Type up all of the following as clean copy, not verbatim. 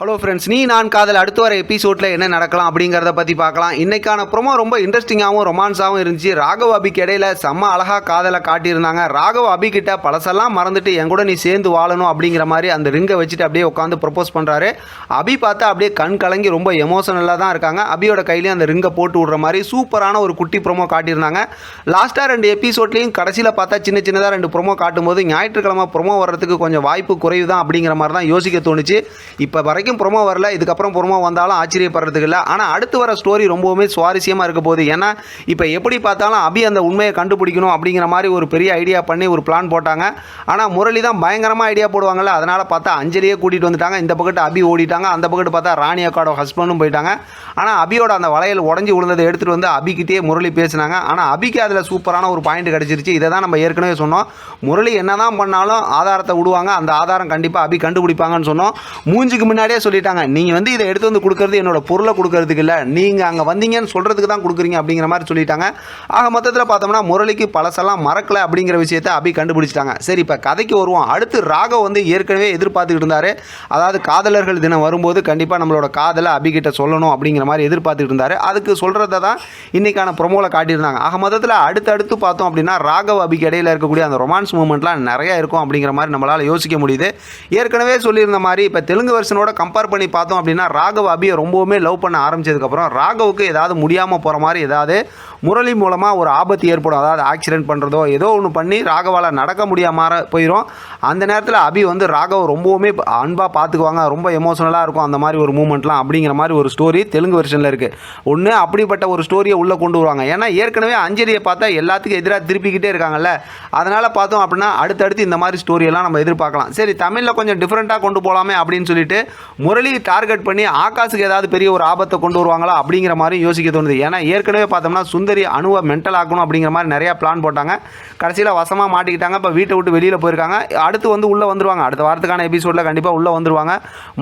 Hello friends, நீ நான் காதல் அடுத்து வர எபிசோடில் என்ன நடக்கலாம் அப்படிங்கிறத பற்றி பார்க்கலாம். இன்றைக்கான ப்ரோமோ ரொம்ப இன்ட்ரெஸ்டிங்காகவும் ரொமான்ஸாகவும் இருந்துச்சு. ராகவ் அபிக்கு இடையில செம்ம அழகாக காதலை காட்டியிருந்தாங்க. ராகவ் அபிகிட்ட பழசெல்லாம் மறந்துட்டு என் கூட நீ சேர்ந்து வாழணும் அப்படிங்கிற மாதிரி அந்த ரிங்கை வச்சுட்டு அப்படியே உட்காந்து ப்ரப்போஸ் பண்ணுறாரு. அபி பார்த்தா அப்படியே கண் கலங்கி ரொம்ப எமோஷனலாக தான் இருக்காங்க. அபியோட கையிலையும் அந்த ரிங்கை போட்டு விடுற மாதிரி சூப்பரான ஒரு குட்டி ப்ரோமோ காட்டியிருந்தாங்க. லாஸ்ட்டாக 2 எபிசோட்லையும் கடைசியில் பார்த்தா சின்ன சின்னதாக 2 ப்ரோமோ காட்டும்போது ஞாயிற்றுக்கிழமை ப்ரோமோ வர்றதுக்கு கொஞ்சம் வாய்ப்பு குறைவு தான் அப்படிங்கிற மாதிரி தான் யோசிக்க தோணுச்சு. இப்போ வரைக்கும் ப்ரோமோ வரல, இதுக்கப்புறம் ப்ரோமோ வந்தாலும் ஆச்சரியப்படுறதுக்கு இல்லை. ஆனால் அடுத்து வர ஸ்டோரி ரொம்பவுமே சுவாரஸ்யமாக இருக்க போகுது. ஏன்னா இப்போ எப்படி பார்த்தாலும் அபி அந்த உண்மையை கண்டுபிடிக்கணும் அப்படிங்கிற மாதிரி ஒரு பெரிய ஐடியா பண்ணி ஒரு பிளான் போட்டாங்க. ஆனால் முரளி தான் பயங்கரமாக ஐடியா போடுவாங்கல்ல, அதனால் பார்த்தா அஞ்சலியே கூட்டிகிட்டு வந்துட்டாங்க. இந்த பக்கத்து அபி ஓடிட்டாங்க, அந்த பக்கத்து பார்த்தா ராணி அக்காவோட ஹஸ்பண்டும் போயிட்டாங்க. ஆனால் அபியோட அந்த வளையல் உடஞ்சி விழுந்ததை எடுத்துகிட்டு வந்து அபிக்கிட்டே முரளி பேசினாங்க. ஆனால் அபிக்கு அதில் சூப்பரான ஒரு பாயிண்ட் கிடச்சிருச்சு. இதை தான் நம்ம ஏற்கனவே சொன்னோம். முரளி என்ன தான் பண்ணாலும் ஆதாரத்தை விடுவாங்க, அந்த ஆதாரம் கண்டிப்பாக அபி கண்டுபிடிப்பாங்கன்னு சொன்னோம். மூஞ்சுக்கு முன்னாடியே சொல்லிட்டாங்க, நீங்கள் வந்து இதை எடுத்து வந்து கொடுக்கறது என்னோட பொருளை கொடுக்கறதுக்கு இல்லை, நீங்கள் அங்கே வந்தீங்கன்னு சொல்கிறதுக்கு தான் கொடுக்குறீங்க அப்படிங்கிற மாதிரி சொல்லிட்டாங்க. ஆக மொத்தத்தில் பார்த்தோம்னா முரளிக்கு பழசெல்லாம் மறக்கலை அப்படிங்கிற விஷயத்தை அபி கண்டுபிடிச்சிட்டாங்க. சரி, இப்போ கதைக்கு வருவோம். அடுத்து ராகவ் வந்து ஏற்கனவே எதிர்பார்த்துக்கிட்டு இருந்தார். அதாவது காதலர்கள் தினம் வரும்போது கண்டிப்பாக நம்மளோட காதலை அபிகிட்ட சொல்லணும் அப்படிங்கிற மாதிரி எதிர்பார்த்துக்கிட்டு இருந்தார். அதுக்கு சொல்கிறத தான் இன்றைக்கான ப்ரோமோவில் காட்டியிருந்தாங்க. ஆக மொத்தத்தில் அடுத்தடுத்து பார்த்தோம் அப்படின்னா ராகவ் அபிக்கு இடையில் இருக்கக்கூடிய அந்த ரொமான்ஸ் மூமெண்ட்லாம் நிறையா இருக்கும் அப்படிங்கிற மாதிரி நம்மளால் யோசிக்க முடியுது. ஏற்கனவே சொல்லியிருந்த மாதிரி இப்போ தெலுங்கு வெர்ஷனோட கம்பேர் பண்ணி பார்த்தோம் அப்படின்னா ராகவ் அபியை ரொம்பவுமே லவ் பண்ண ஆரம்பிச்சதுக்கப்புறம் ராகவுக்கு ஏதாவது முடியாமல் போகிற மாதிரி ஏதாவது முரளி மூலமாக ஒரு ஆபத்து ஏற்படும். அதாவது ஆக்சிடென்ட் பண்ணுறதோ ஏதோ ஒன்று பண்ணி ராகவால் நடக்க முடியாமல் போயிடும். அந்த நேரத்தில் அபி வந்து ராகவ் ரொம்பவுமே அன்பாக பார்த்துக்குவாங்க, ரொம்ப எமோஷனலாக இருக்கும் அந்த மாதிரி ஒரு மூமெண்ட்லாம் அப்படிங்கிற மாதிரி ஒரு ஸ்டோரி தெலுங்கு வெர்ஷனில் இருக்குது. ஒன்று அப்படிப்பட்ட ஒரு ஸ்டோரியை உள்ளே கொண்டு வருவாங்க. ஏன்னா ஏற்கனவே அஞ்சலியை பார்த்தா எல்லாத்துக்கும் எதிராக திருப்பிக்கிட்டே இருக்காங்கல்ல, அதனால் பார்த்தோம் அப்படின்னா அடுத்தடுத்து இந்த மாதிரி ஸ்டோரியெல்லாம் நம்ம எதிர்பார்க்கலாம். சரி, தமிழில் கொஞ்சம் டிஃப்ரெண்ட்டாக கொண்டு போகலாமே அப்படின்னு சொல்லிட்டு முரளி டார்கெட் பண்ணி ஆகாஷுக்கு ஏதாவது பெரிய ஒரு ஆபத்தை கொண்டு வருவாங்களா அப்படிங்கிற மாதிரி யோசிக்க தோணுது. ஏன்னா ஏற்கனவே பார்த்தோம்னா சுந்தரி அணுவை மென்டல் ஆக்கணும் அப்படிங்கிற மாதிரி நிறையா பிளான் போட்டாங்க. கடைசியில் வசமாக மாட்டிக்கிட்டாங்க. இப்போ வீட்டை விட்டு வெளியில் போயிருக்காங்க. அடுத்து வந்து உள்ளே வந்துருவாங்க. அடுத்த வாரத்துக்கான எபிசோடில் கண்டிப்பாக உள்ளே வந்துருவாங்க.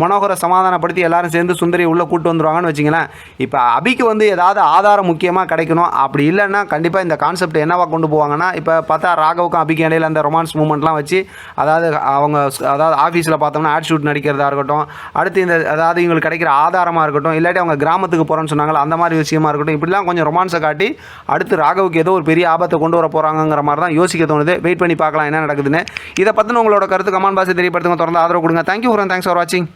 மனோகரை சமாதானப்படுத்தி எல்லாரும் சேர்ந்து சுந்தரியை உள்ளே கூட்டு வந்துருவாங்கன்னு வச்சிங்களேன். இப்போ அபிக்கு வந்து ஏதாவது ஆதாரம் முக்கியமாக கிடைக்கணும். அப்படி இல்லைன்னா கண்டிப்பாக இந்த கான்செப்ட் என்னவா கொண்டு போவாங்கன்னா, இப்போ பார்த்தா ராகவுக்கும் அபிக்கு இடையில் அந்த ரொமான்ஸ் மூமெண்ட்லாம் வச்சு அதாவது ஆஃபீஸில் பார்த்தோம்னா ஆட் ஷூட் நடிக்கிறதா இருக்கட்டும், அடுத்து இந்த அதாவது இவங்களுக்கு கிடைக்கிற ஆதாரமாக இருக்கட்டும், இல்லாட்டி அவங்க கிராமத்துக்கு போகிறோன்னு சொன்னாங்களா அந்த மாதிரி விஷயமா இருக்கட்டும், இப்படிலாம் கொஞ்சம் ரொமான்ஸை காட்டி அடுத்து ராகவுக்கு ஏதோ ஒரு பெரிய ஆபத்தை கொண்டு வர போகிறாங்கிற மாதிரி தான் யோசிக்க தோணுது. வெயிட் பண்ணி பார்க்கலாம் என்ன நடக்குதுன்னு. இதை பற்றின உங்களோட கருத்து கமெண்ட் பாக்ஸில் தெரியப்படுத்துங்க. தொடர்ந்து ஆதரவு கொடுங்க. தேங்க்யூ ஃபார் வாட்சிங்.